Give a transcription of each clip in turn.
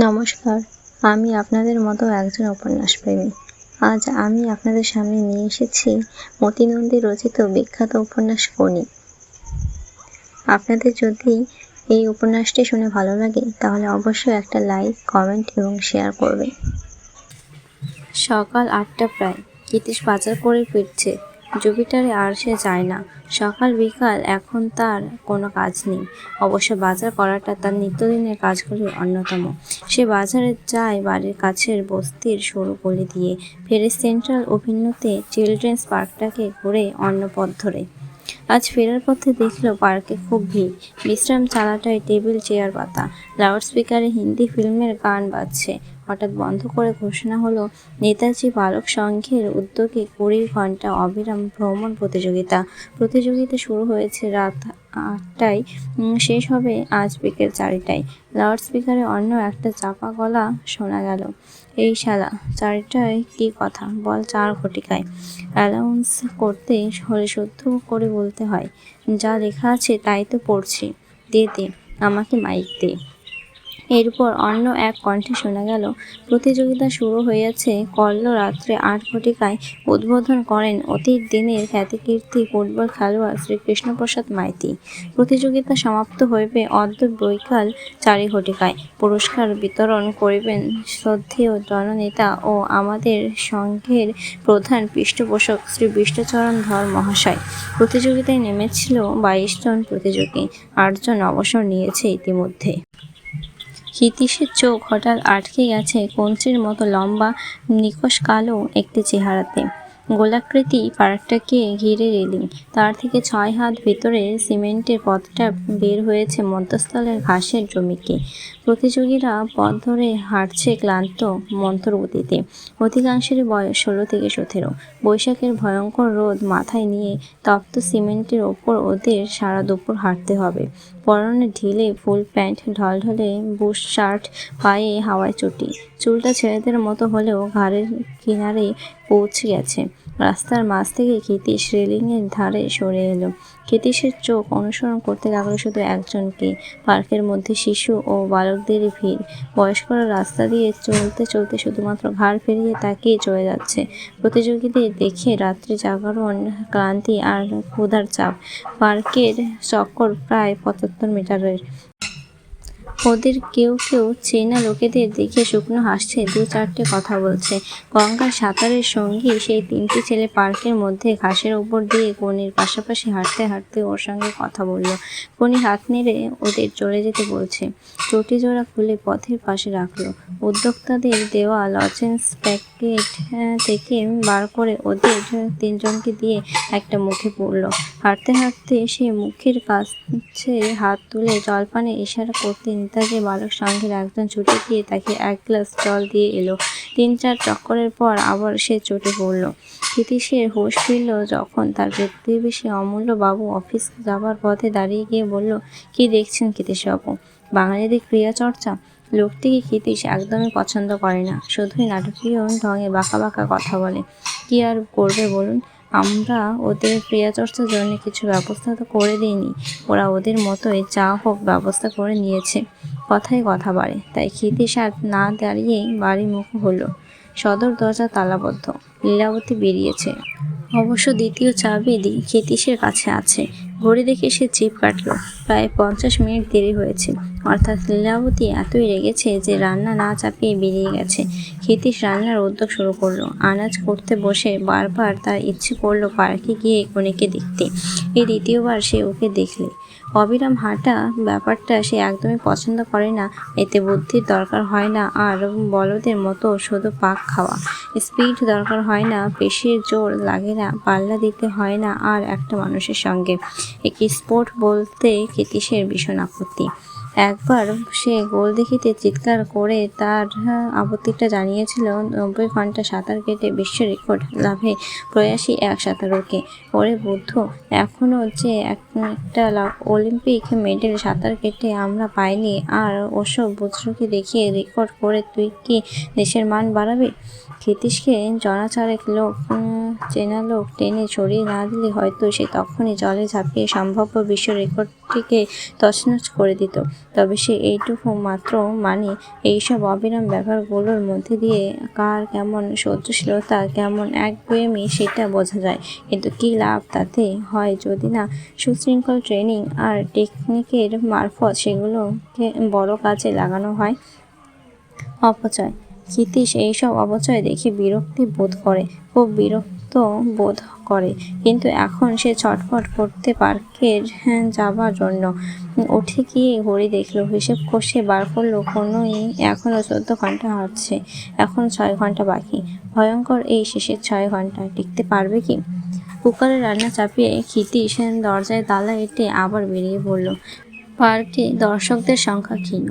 নমস্কার, আমি আপনাদের মতো একজন উপন্যাসপ্রেমী। আজ আমি আপনাদের সামনে নিয়ে এসেছি মতি নন্দী রচিত বিখ্যাত উপন্যাস ফণী। আপনাদের যদি এই উপন্যাসটি শুনে ভালো লাগে তাহলে অবশ্যই একটা লাইক, কমেন্ট এবং শেয়ার করবেন। সকাল ৮টা প্রায়। ক্ষিতীশ বাজার করে ফিরছে। জুপিটারে আর সে যায় না। সকাল বিকাল এখন তার কোনো কাজ নেই। অবশ্য বাজার করাটা তার নিত্যদিনের কাজগুলির অন্যতম। সে বাজারে যায় বাড়ির কাছের বস্তির সরু গলি দিয়ে, ফেরে সেন্ট্রাল অভিন্যুতে চিলড্রেন্স পার্কটাকে ঘুরে অন্য পথ ধরে। আজ ফেরার পথে দেখল পার্কে খুব ভিড়। বিশ্রাম চালাটায় টেবিল চেয়ার পাতা, লাউডস্পিকারে হিন্দি ফিল্মের গান বাজছে। হঠাৎ বন্ধ করে ঘোষণা হলো, নেতাজি বালক সংঘের উদ্যোগে 20 ঘন্টা অবিরাম ভ্রমণ প্রতিযোগিতা। প্রতিযোগিতা শুরু হয়েছে রাত 8টায়, শেষ হবে আজ বিকেল 4টায়। লাউডস্পিকারে অন্য একটা চাপা গলা শোনা গেল, এই শালা, 4টায় কি কথা বল, 4 ঘটিকায়। অ্যানাউন্স করতে হলে শুদ্ধ করে বলতে হয়, যা লেখা আছে তাই তো পড়ছি, দে আমাকে মাইক দে। এরপর অন্য এক কণ্ঠে শোনা গেল, প্রতিযোগিতা শুরু হয়েছে কল্ল রাত্রে 8 ঘটিকায়। উদ্বোধন করেন অতীত দিনের খ্যাতিকীর্তি ফুটবল খেলোয়াড় শ্রীকৃষ্ণপ্রসাদ মাইতি। প্রতিযোগিতা সমাপ্ত হইবে অদ্য বৈকাল 4 ঘটিকায়। পুরস্কার বিতরণ করিবেন শ্রদ্ধেয় জননেতা ও আমাদের সংঘের প্রধান পৃষ্ঠপোষক শ্রী বিষ্ণুচরণ ধর মহাশয়। প্রতিযোগিতায় নেমেছিল 22 জন প্রতিযোগী, 8 জন অবসর নিয়েছে ইতিমধ্যে। ক্ষিতীশের চোখ হঠাৎ আটকে গেছে কঞ্চির মতো লম্বা নিকষ কালো একটি চেহারাতে। গোলাকৃতি পার্কটাকে ঘিরে রেলিং, তার থেকে 6 হাত ভিতরে সিমেন্টের পথটা বের হয়েছে মধ্যস্থলের ঘাসের জমিকে। প্রতিযোগীরা পথ ধরে হাঁটছে ক্লান্ত মন্থরগতিতে। অধিকাংশেরই বয়স 16 থেকে 17। বৈশাখের ভয়ঙ্কর রোদ মাথায় নিয়ে তপ্ত সিমেন্টের ওপর ওদের সারা দুপুর হাঁটতে হবে। পরনে ঢিলে ফুল প্যান্ট, ঢলঢলে বুশ শার্ট, পায়ে হাওয়ায় চটি। চুলটা ছেলেদের মতো হলেও ঘাড়ের কিনারে পৌঁছে গেছে। রাস্তার মাঝ থেকে ক্ষিতীশ রেলিংয়ের ধারে সরে এলো। ক্ষিতীশের চোখ অনুসরণ করতে লাগলো শুধু একজনকে। পার্কের মধ্যে শিশু ও বালকদেরই ভিড়। বয়স্করা রাস্তা দিয়ে চলতে চলতে শুধুমাত্র ঘাড় ফিরিয়ে তাকিয়ে চলে যাচ্ছে। প্রতিযোগীদের দেখে রাত্রি জাগরণ, ক্লান্তি আর ক্ষুধার চাপ। পার্কের চক্কর প্রায় 75 মিটারের। ওদের কেউ কেউ চেনা লোকেদের দেখে শুকনো হাসছে, 2-4টে কথা বলছে। গঙ্গার সাঁতারের সঙ্গী সেই 3টি ছেলে পার্কের মধ্যে ঘাসের ওপর দিয়ে কনির পাশাপাশি হাঁটতে হাঁটতে ওর সঙ্গে কথা বলল। কনি হাত নেড়ে ওদের চলে যেতে বলছে। চটি জোড়া খুলে পথের পাশে রাখল। উদ্যোক্তাদের দেওয়া লজেন্স প্যাকেট থেকে বার করে ওদের 3 জনকে দিয়ে একটা মুখে পুরল। হাঁটতে হাঁটতে সে মুখের কাছে হাত তুলে জলপানের ইশারা করতে নেতাজি বালক সংঘের একজন ছুটে গিয়ে তাকে 1 গ্লাস জল দিয়ে এলো। 3-4 চক্করের পর আবার সে চটে পড়ল। ক্ষিতীশের হুঁশ ফিরল যখন তার প্রতিবেশী অমূল্য বাবু অফিস যাবার পথে দাঁড়িয়ে গিয়ে বলল, কি দেখছেন ক্ষিতীশবাবু, বাঙালিদের ক্রিয়াচর্চা? লোকটিকে ক্ষিতীশ একদমই পছন্দ করে না, শুধুই নাটকীয় ঢঙে বাঁকা বাঁকা কথা বলে। কি আর করবে বলুন, আমরা ওদের ক্রিয়াচর্চার জন্য কিছু ব্যবস্থা তো করে দিইনি, ওরা ওদের মতোই যা হোক ব্যবস্থা করে নিয়েছে। কথায় কথা বাড়ে, তাই ক্ষিতীশ আর না দাঁড়িয়ে বাড়ি মুখ হলো। সদর দরজা তালাবদ্ধ। লীলাবতী বেরিয়েছে। অবশ্য দ্বিতীয় চাবি ক্ষিতীশের কাছে আছে। ঘড়ি দেখে সে জিভ কাটল। প্রায় 50 মিনিট দেরি হয়েছে। অর্থাৎ লীলাবতী এতই রেগেছে যে রান্না না চাপিয়ে বেরিয়ে গেছে। ক্ষিতীশ রান্নার উদ্যোগ শুরু করলো। আনাজ করতে বসে বারবার তার ইচ্ছে করলো পার্কে গিয়ে কনিকে দেখতে। এই দ্বিতীয়বার সে ওকে দেখলে। অবিরাম হাঁটা ব্যাপারটা সে একদমই পছন্দ করে না। এতে বুদ্ধির দরকার হয় না, আর বলদের মতো শুধু পাক খাওয়া। স্পিড দরকার হয় না, পেশির জোর লাগে না, পাল্লা দিতে হয় না আর একটা মানুষের সঙ্গে। একে স্পোর্ট বলতে ক্ষিতীশের ভীষণ আপত্তি। একবার সে গোল দেখিতে চিৎকার করে তার আপত্তিটা জানিয়েছিল 90 ঘন্টা সাঁতার কেটে বিশ্ব রেকর্ড লাভে প্রয়াসী এক সাঁতারুকে। ওরে বুদ্ধ, এখনও যে একটা অলিম্পিক মেডেল সাঁতার কেটে আমরা পাইনি, আর ওসব বুঝরুকি দেখিয়ে রেকর্ড করে তুই কি দেশের মান বাড়াবি? ক্ষিতীশকে জনাচারেক লোক চেনা লোক টেনে ছড়িয়ে না দিলে হয়তো সে তখনই জলে ঝাঁপিয়ে সম্ভাব্য বিশ্ব রেকর্ডটিকে তছনছ করে দিত। তবে সে এইটুকু মাত্র মানে এইসব অবিরাম ব্যাপারগুলোর মধ্যে দিয়ে কার কেমন সহ্যশীলতা, কেমন একগুঁয়েমি সেটা বোঝা যায়। কিন্তু কী লাভ তাতে হয় যদি না সুশৃঙ্খল ট্রেনিং আর টেকনিকের মারফত সেগুলোকে বড় কাজে লাগানো হয়? অপচয়। ক্ষিতীশ এইসব অপচয় দেখে বিরক্তি বোধ করে, খুব বিরক্ত বোধ করে। কিন্তু এখন সে ছটফট করতে পার্কের যাবার জন্য উঠে গিয়ে ঘড়ি দেখলো, হিসেব কষে বার করলো কোনোই এখনো 14 ঘন্টা হাঁটছে, এখন 6 ঘন্টা বাকি। ভয়ঙ্কর এই শেষের 6 ঘন্টা টিকতে পারবে কি? কুকারে রান্না চাপিয়ে ক্ষিতীশ দরজায় তালা এঁটে আবার বেরিয়ে পড়ল। পার্কে দর্শকদের সংখ্যা ক্ষীণ,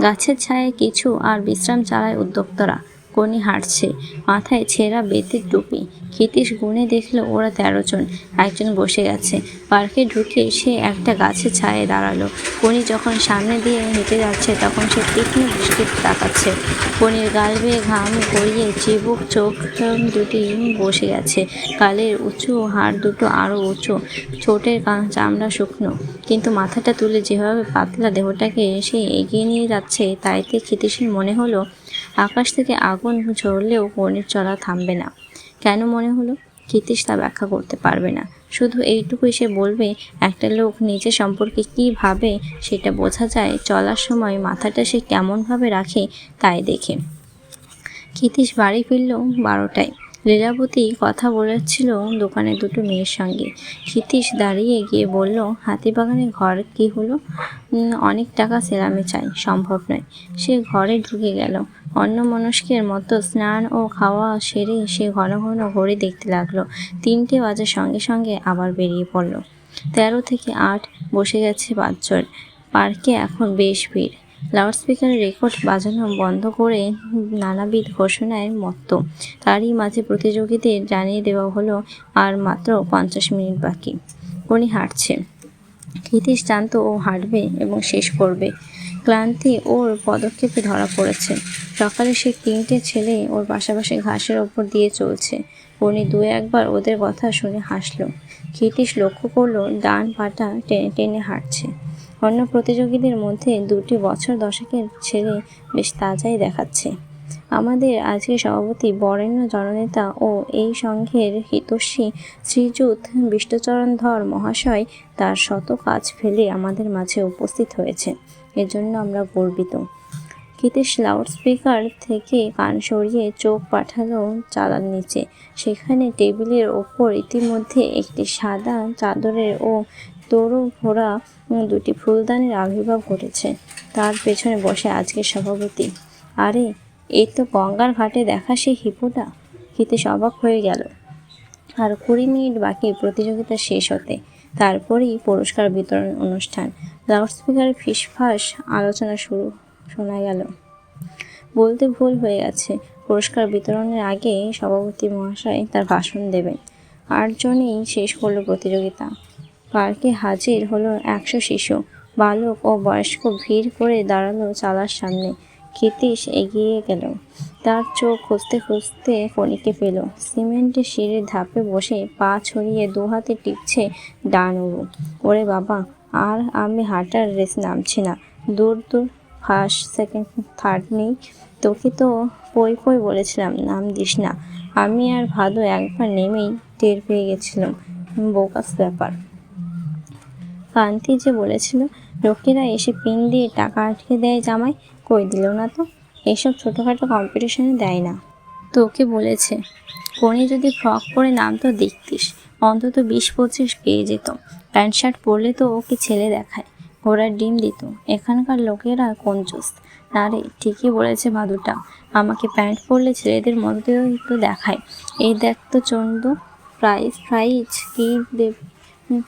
গাছের ছায়ায় কিছু আর বিশ্রাম চালায় উদ্যোক্তারা। কনি হাঁটছে, মাথায় ছেঁড়া বেতের টুপি। ক্ষিতীশ গুনে দেখল ওরা 13 জন। একজন বসে গেছে। পার্কে ঢুকে সে একটা গাছের ছায়ায় দাঁড়ালো। কনি যখন সামনে দিয়ে হেঁটে যাচ্ছে তখন সে তীক্ষ্ণ দৃষ্টিতে তাকাচ্ছে। কনির গাল বেয়ে ঘাম গড়িয়ে চিবুক চোখ দুটি বসে গেছে, গালের উঁচু হাড় দুটো আরও উঁচু, ঠোঁটের চামড়া শুকনো। কিন্তু মাথাটা তুলে যেভাবে পাতলা দেহটাকে সে এগিয়ে নিয়ে যাচ্ছে তাইতে ক্ষিতীশের মনে হলো আকাশ থেকে আগুন ঝরলেও কনির চলা থামবে না। কেন মনে হলো? ক্ষিতীশ তা ব্যাখ্যা করতে পারবে না। শুধু এইটুকুই সে বলবে, একটা লোক নিজের সম্পর্কে কী ভাবে সেটা বোঝা যায় চলার সময় মাথাটা সে কেমনভাবে রাখে তাই দেখে। ক্ষিতীশ বাড়ি ফিরল 12টায়। লীলাবতী কথা বলেছিল দোকানে দুটো মেয়ের সঙ্গে। ক্ষিতীশ দাঁড়িয়ে গিয়ে বলল, হাতিবাগানে ঘর কী হলো? অনেক টাকা সেলামে চাই, সম্ভব নয়। সে ঘরে ঢুকে গেল। অন্যমনস্কের মতো স্নান ও খাওয়া সেরে সে ঘন ঘন ঘড়ি দেখতে লাগলো। 3টে বাজার সঙ্গে সঙ্গে আবার বেরিয়ে পড়ল। 13 থেকে 8 বসে গেছে 5 জন। পার্কে এখন বেশ ভিড়। লাউডস্পিকারে রেকর্ড বাজানো বন্ধ করে নানাবিধ ঘোষণায় মত্ত। তারই মাঝে প্রতিযোগীদের জানিয়ে দেওয়া হলো আর মাত্র 50 মিনিট বাকি। উনি হাঁটছে। ক্ষিতীশ জানত ও হাঁটবে এবং শেষ করবে। ক্লান্তি ওর পদক্ষেপে ধরা পড়েছে। সকালে সে 3টে ছেলে ওর পাশাপাশি ঘাসের ওপর দিয়ে চলছে। উনি 2-1 ওদের কথা শুনে হাসল। ক্ষিতীশ লক্ষ্য করল ডান পাটা টেনে টেনে হাঁটছে। অন্য প্রতিযোগীদের মধ্যে 2টি বছর দশেকের ছেলে বেশ তাজাই দেখাচ্ছে। আমাদের আজকের সভাপতি বরেণ্য জননেতা ও এই সংঘের হিতৈষী শ্রীযুত বিষ্ণুচরণ ধর মহাশয় তার শত কাজ ফেলে আমাদের মাঝে উপস্থিত হয়েছেন, এজন্য আমরা গর্বিত। ক্ষিতীশ লাউডস্পিকার থেকে কান সরিয়ে চোখ পাঠালো চালার নিচে। সেখানে টেবিলের ওপর ইতিমধ্যে একটি সাদা চাদরের ও তরু ঘোরা 2টি ফুলদানির আবির্ভাব ঘটেছে। তার পেছনে বসে আজকের সভাপতি। আরে, এই তো গঙ্গার ঘাটে দেখা সেই হিপুটা। ক্ষিতীশ অবাক হয়ে গেল। আর 20 মিনিট বাকি প্রতিযোগিতা শেষ হতে, তারপরেই পুরস্কার বিতরণ অনুষ্ঠান। লাউডস্পিকারে ফিসফাস আলোচনা শোনা গেল। বলতে ভুল হয়ে গেছে, পুরস্কার বিতরণের আগে সভাপতি মহাশয় তার ভাষণ দেবেন। 8 জনেই শেষ করলো প্রতিযোগিতা। পার্কে হাজির হলো 100 শিশু, বালক ও বয়স্ক ভিড় করে দাঁড়ালো চালার সামনে। ক্ষিতীশ এগিয়ে গেল। তার চোখ খুঁজতে খুঁজতে কনিকে পেল। সিমেন্টের সিঁড়ির ধাপে বসে পা ছড়িয়ে 2 হাতে টিপছে ডান উরু। ওরে বাবা, আর আমি হাঁটার রেস নামছি না। দূর দূর, ফার্স্ট সেকেন্ড থার্ড নেই। তোকে তো পই পই বলেছিলাম নাম দিস না। আমি আর ভাদু একবার নেমেই টের পেয়ে গেছিলাম। বোকাস ব্যাপার। কান্তি যে বলেছিল লোকেরা এসে পিন দিয়ে টাকা আটকে দেয় জামাই, কই দিল না তো। এসব ছোটোখাটো কম্পিটিশনে দেয় না। তোকে বলেছে। কোনি যদি ফ্রক পরে নামতো দেখতিস, অন্তত 20-25 পেয়ে যেত। প্যান্ট শার্ট পরলে তো ওকে ছেলে দেখায়, ঘোড়ার ডিম দিত। এখানকার লোকেরা কঞ্জুস। না রে, ঠিকই বলেছে ভাদুটা, আমাকে প্যান্ট পরলে ছেলেদের মধ্যেও তো দেখায়। এই দেখ তো চন্দু, প্রাইজ কি দেব?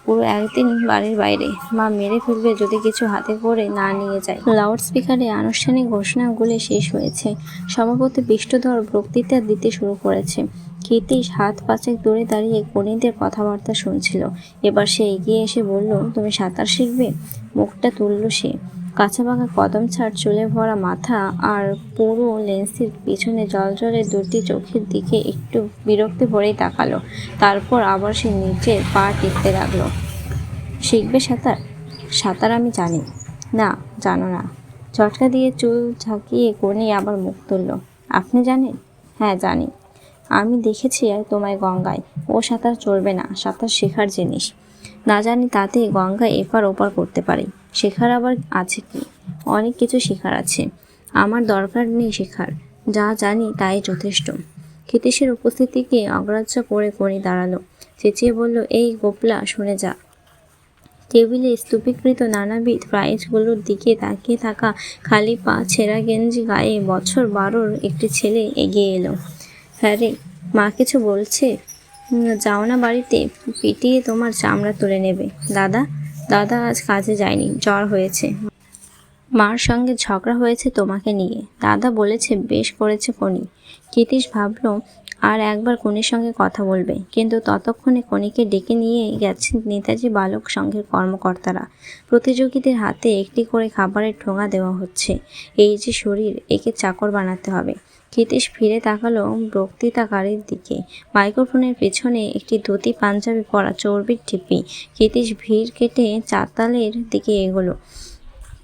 পুরো একদিন বাড়ির বাইরে, মা মেরে ফেলবে যদি কিছু হাতে করে না নিয়ে যায়। লাউডস্পিকারে আনুষ্ঠানিক ঘোষণাগুলি শেষ হয়েছে। সভাপতি বিষ্ণুধর বক্তৃতা দিতে শুরু করেছে। ক্ষিতীশ হাত 5 দূরে দাঁড়িয়ে কনিদের কথাবার্তা শুনছিল। এবার সে এগিয়ে এসে বলল, তুমি সাঁতার শিখবে? মুখটা তুলল সে। কাঁচা পাকা কদম ছাড় চুলে ভরা মাথা আর পুরো লেন্সের পিছনে জলজলে দুটি চোখের দিকে একটু বিরক্তি ভরেই তাকালো। তারপর আবার সে নিচের পা টিপতে লাগলো। শিখবে সাঁতার? সাঁতার আমি জানি। না, জানো না। ঝটকা দিয়ে চুল ঝাঁকিয়ে কোণে আবার মুখ তুলল। আপনি জানেন? হ্যাঁ, জানি। আমি দেখেছি আর তোমায় গঙ্গায়। ও সাঁতার চলবে না, সাঁতার শেখার জিনিস। না জানি তাতে গঙ্গায় এপার ওপার করতে পারি। শেখার আবার আছে কি? অনেক কিছু শেখার আছে। আমার দরকার নেই শেখার, যা জানি তাই যথেষ্ট। ক্ষিতীশের উপস্থিতিকে অগ্রাহ্য করে কোণে দাঁড়ালো। চেঁচিয়ে বলল, এই গোপলা, শুনে যা। টেবিলে স্তূপীকৃত নানাবিধ প্রাইজগুলোর দিকে তাকিয়ে থাকা খালি পা ছেঁড়া গেঞ্জি গায়ে বছর 12-র একটি ছেলে এগিয়ে এলো। হ্যাঁ রে, মা কিছু বলছে? যাও না বাড়িতে, পিটিয়ে তোমার চামড়া তুলে নেবে। দাদা? দাদা আজ কাজে যায়নি, জ্বর হয়েছে। মার সঙ্গে ঝগড়া হয়েছে তোমাকে নিয়ে। দাদা বলেছে বেশ করেছে কনি। ক্ষিতীশ ভাবল আর একবার কনির সঙ্গে কথা বলবে, কিন্তু ততক্ষণে কনিকে ডেকে নিয়ে গেছেন নেতাজি বালক সংঘের কর্মকর্তারা। প্রতিযোগীদের হাতে একটি করে খাবারের ঠোঙা দেওয়া হচ্ছে। এই যে শরীর, একে চাকর বানাতে হবে। ক্ষিতীশ ফিরে তাকালো বক্তৃতাকারীর দিকে। মাইক্রোফোনের পেছনে একটি ধুতি পাঞ্জাবি পরা চর্বির ঢিপি। ক্ষিতীশ ভিড় কেটে চাতালের দিকে এগোলো।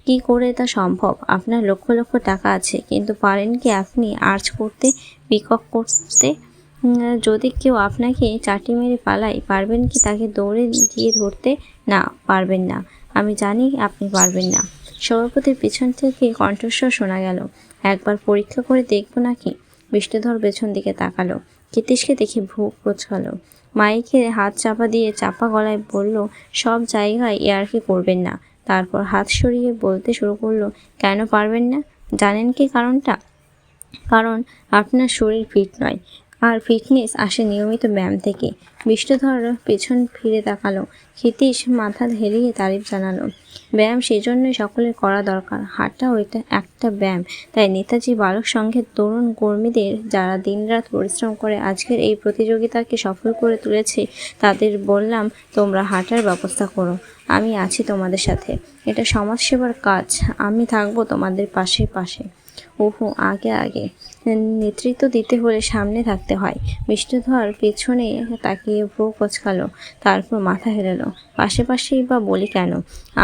কি করে তা সম্ভব? আপনার লক্ষ লক্ষ টাকা আছে, কিন্তু পারেন কি আপনি আর্চ করতে, পিকক করতে? যদি কেউ আপনাকে চাটি মেরে পালায়, পারবেন কি তাকে দৌড়ে গিয়ে ধরতে? না, পারবেন না। আমি জানি আপনি পারবেন না। সভাপতির পিছন থেকে কণ্ঠস্বর শোনা গেল, একবার পরীক্ষা করে দেখব নাকি? বিষ্ণুধর পেছন দিকে তাকালো। ক্ষিতীশকে দেখে ভ্রু কুঁচকালো। মাইকে হাত চাপা দিয়ে চাপা গলায় বলল, সব জায়গায় ইয়ার্কি করবেন না। তারপর হাত সরিয়ে বলতে শুরু করলো, কেন পারবেন না? জানেন কি কারণটা? কারণ আপনার শরীর ফিট নয়, আর ফিটনেস আসে নিয়মিত ব্যায়াম থেকে। বিষ্ণুধর পেছন ফিরে তাকালো। ক্ষিতীশ মাথা হেলিয়ে তারিফ জানালো। ব্যায়াম সেজন্যই সকলের করা দরকার। হাঁটা ওইটা একটা ব্যায়াম। তাই নেতাজি বালক সংঘের তরুণ কর্মীদের, যারা দিনরাত পরিশ্রম করে আজকের এই প্রতিযোগিতাকে সফল করে তুলেছে, তাদের বললাম, তোমরা হাঁটার ব্যবস্থা করো। আমি আছি তোমাদের সাথে। এটা সমাজসেবার কাজ। আমি থাকবো তোমাদের পাশে পাশে। ওহো, আগে আগে। নেতৃত্ব দিতে হলে সামনে থাকতে হয়। বিষ্ণুধর পেছনে তাকিয়ে ভ্রু কোঁচকালো, তারপর মাথা হেলালো। পাশে পাশেই বা বলি কেন?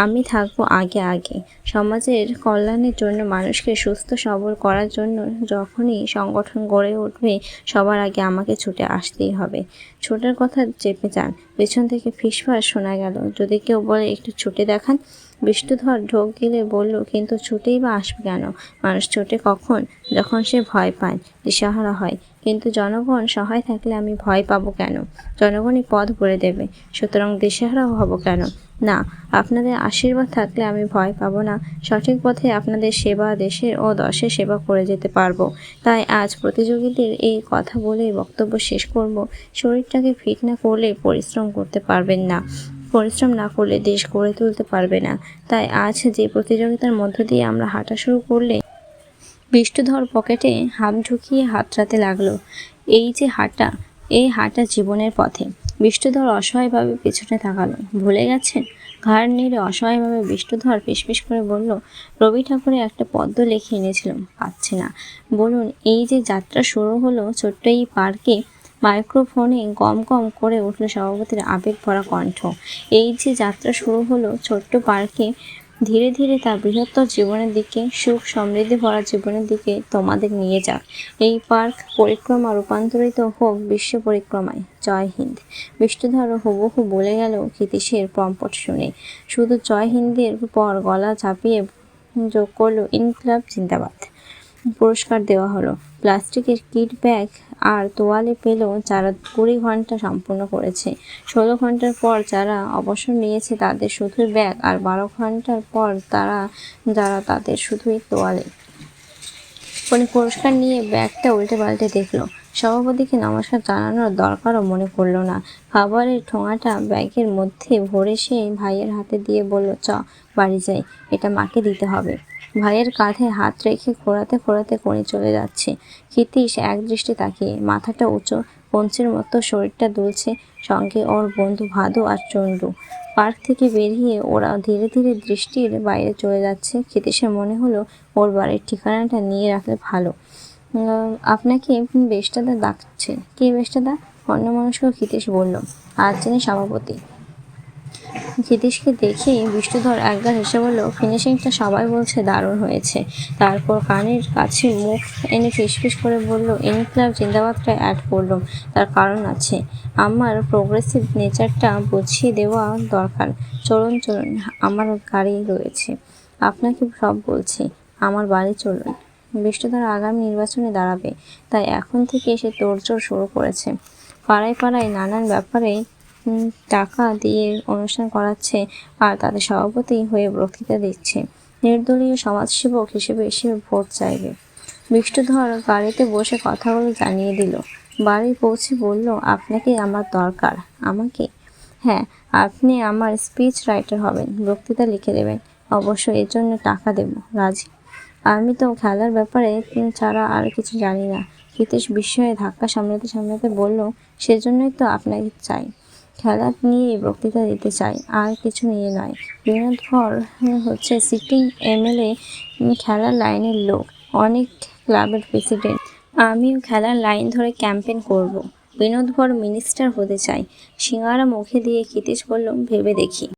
আমি থাকবো আগে আগে। সমাজের কল্যাণের জন্য, মানুষকে সুস্থ সবল করার জন্য যখনই সংগঠন গড়ে উঠবে, সবার আগে আমাকে ছুটে আসতেই হবে। ছোটার কথা চেপে যান। পেছন থেকে ফিসফাস শোনা গেল, যদি কেউ বলে একটু ছুটে দেখান। বিষ্ণুধর ঢোক গিলে বলল, কিন্তু ছুটেই বা আসবে কেন? মানুষ ছোটে কখন? যখন সে ভয় পায়, দিশাহারা হয়। কিন্তু জনগণ সহায় থাকলে আমি ভয় পাবো কেন? জনগণই পথ বলে দেবে, সুতরাং দিশাহারা হব কেন? না, আপনাদের আশীর্বাদ থাকলে আমি ভয় পাবো না। সঠিক পথে আপনাদের সেবা, দেশের ও দশের সেবা করে যেতে পারবো। তাই আজ প্রতিযোগীদের এই কথা বলেই বক্তব্য শেষ করব। শরীরটাকে ফিট না করলে পরিশ্রম করতে পারবেন না। পরিশ্রম না করলে দেশ গড়ে তুলতে পারবে না। তাই আজ যে প্রতিযোগিতার মধ্য দিয়ে আমরা হাঁটা শুরু করলে। বিষ্ণুধর পকেটে হাত ঢুকিয়ে হাতড়াতে লাগলো। এই যে হাঁটা, এই হাঁটা জীবনের পথে। বিষ্ণুধর অসহায়ভাবে পেছনে তাকালো। ভুলে গেছেন? ঘাড় নেড়ে অসহায়ভাবে বিষ্ণুধর ফিসফিস করে বলল, রবি ঠাকুরের একটা পদ্য লিখে এনেছিলাম, পাচ্ছি না। বলুন, এই যে যাত্রা শুরু হলো ছোট্ট এই পার্কে। মাইক্রোফোনে গম গম করে উঠল সভাপতির আবেগ ভরা কণ্ঠ। এই যে যাত্রা শুরু হলো ছোট্ট পার্কে, ধীরে ধীরে তার বৃহত্তর জীবনের দিকে, সুখ সমৃদ্ধি ভরা জীবনের দিকে তোমাদের নিয়ে যাক। এই পার্ক পরিক্রমা রূপান্তরিত হোক বিশ্ব পরিক্রমায়। জয় হিন্দ। বিষ্ণুধর হুবহু বলে গেল ক্ষিতীশের পম্পট শুনে। শুধু জয় হিন্দের পর গলা ঝাঁপিয়ে যোগ করলো, ইনকিলাব জিন্দাবাদ। পুরস্কার দেওয়া হলো। প্লাস্টিকের কিট ব্যাগ আর তোয়ালে পেল যারা 20 ঘন্টা সম্পূর্ণ করেছে। 16 ঘন্টার পর যারা অবসর নিয়েছে তাদের শুধুই ব্যাগ, আর 12 ঘন্টার পর যারা তাদের শুধুই তোয়ালে। কোনি পুরস্কার নিয়ে ব্যাগটা উল্টে পাল্টে দেখলো। সভাপতিকে নমস্কার জানানোর দরকারও মনে করল না। খাবারের ঠোঙাটা ব্যাগের মধ্যে ভরে সে ভাইয়ের হাতে দিয়ে বলল, বাড়ি যাই, এটা মাকে দিতে হবে। ভাইয়ের কাঁধে হাত রেখে খোঁড়াতে খোঁড়াতে কোনি চলে যাচ্ছে। ক্ষিতীশ এক দৃষ্টি তাকিয়ে, মাথাটা উঁচু পঞ্চের মতো শরীরটা দুলছে, সঙ্গে ওর বন্ধু ভাদু আর চন্ডু। পার্ক থেকে বেরিয়ে ওরা ধীরে ধীরে দৃষ্টির বাইরে চলে যাচ্ছে। ক্ষিতীশের মনে হলো ওর বাড়ির ঠিকানাটা নিয়ে রাখলে ভালো। আপনাকে বেশদাদা ডাকছে। কে বেশদাদা? অন্যমনস্ক ক্ষিতীশ বলল, আজ যিনি সভাপতি। ক্ষিতীশকে দেখেই বিষ্ণুধর একগাল হেসে বলল, ফিনিশিংটা সবাই বলছে দারুণ হয়েছে। তারপর কানের কাছে মুখ এনে ফিসফিস করে বলল, ইনকিলাব জিন্দাবাদটা অ্যাড করলাম, তার কারণ আছে। আমার প্রোগ্রেসিভ নেচারটা বুঝিয়ে দেওয়া দরকার। চলুন চলুন, আমার গাড়ি রয়েছে, আপনাকে সব বলছি। আমার বাড়ি চলুন। বিষ্ণুধর আগামী নির্বাচনে দাঁড়াবে, তাই এখন থেকে সে তোড়জোড় শুরু করেছে। পাড়ায় পাড়ায় নানান ব্যাপারে টাকা দিয়ে অনুষ্ঠান করাচ্ছে আর তাদের সভাপতি হয়ে বক্তৃতা দিচ্ছে। নির্দলীয় সমাজসেবক হিসেবে এসে ভোট চাইবে। বিষ্ণুধর গাড়িতে বসে কথাগুলো জানিয়ে দিল। বাড়ি পৌঁছে বলল, আপনাকে আমার দরকার। আমাকে? হ্যাঁ, আপনি আমার স্পিচ রাইটার হবেন, বক্তৃতা লিখে দেবেন। অবশ্য এর জন্য টাকা দেব। রাজি? আমি তো খেলার ব্যাপারে ছাড়া আর কিছু জানি না। ক্ষিতীশ বিস্ময়ে ধাক্কা সামলাতে সামলাতে বলল, সেজন্যই তো আপনাকে চাই। খেলা নিয়ে বক্তৃতা দিতে চাই, আর কিছু নিয়ে নয়। বিনোদ ভর হচ্ছে সিটিং এমএলএ, খেলার লাইনের লোক, অনেক ক্লাবের প্রেসিডেন্ট। আমিও খেলার লাইন ধরে ক্যাম্পেন করব। বিনোদ ভর মিনিস্টার হতে চাই। সিঙাড়া মুখে দিয়ে ক্ষিতীশ বলল, ভেবে দেখি।